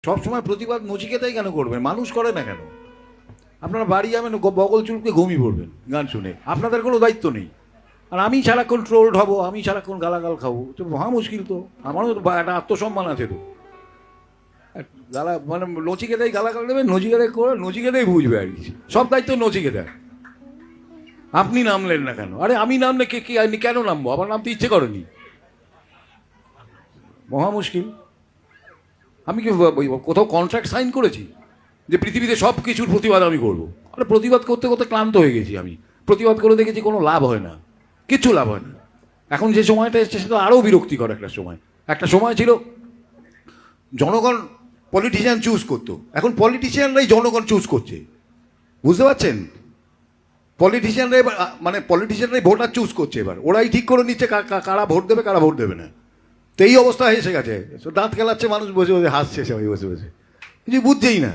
সবসময় প্রতিবাদ নচিকেতাই কেন করবেন? মানুষ করে না কেন? আপনারা বাড়ি যাবেন, বগল চুলকে ঘুমিয়ে পড়বেন গান শুনে, আপনাদের কোনো দায়িত্ব নেই। আর আমি সারাক্ষণ ট্রোলড হবো, আমি সারাক্ষণ গালাগাল খাবো, তো মহা মুশকিল। তো আমারও তো একটা আত্মসম্মান আছে। তো গালা মানে নচিকেতাই গালাগাল দেবে, নচিকেতাই করে, নচিকেতাই বুঝবে আর কি। সব দায়িত্ব নচিকেতার। আপনি নামলেন না কেন? আরে আমি নামলে কে কেন নামবো? আমার নামতে ইচ্ছে করেনি, মহা মুশকিল। আমি কি কোথাও কন্ট্রাক্ট সাইন করেছি যে পৃথিবীতে সব কিছুর প্রতিবাদ আমি করবো? আরে প্রতিবাদ করতে করতে ক্লান্ত হয়ে গেছি আমি। প্রতিবাদ করে দেখেছি কোনো লাভ হয় না, কিচ্ছু লাভ হয় না। এখন যে সময়টা এসছে সেটা আরও বিরক্তিকর একটা সময়। একটা সময় ছিল জনগণ পলিটিশিয়ান চুজ করতো, এখন পলিটিশিয়ানরাই জনগণ চুজ করছে। বুঝতে পারছেন? পলিটিশিয়ানরাই মানে পলিটিশিয়ানরাই ভোটার চুজ করছে। এবার ওরাই ঠিক করে নিচ্ছে কারা ভোট দেবে, কারা ভোট দেবে না। তো এই অবস্থা এসে গেছে। দাঁত খেলাচ্ছে মানুষ, বসে বসে হাসছে সবাই, বসে বসে কিছু বুঝছেই না।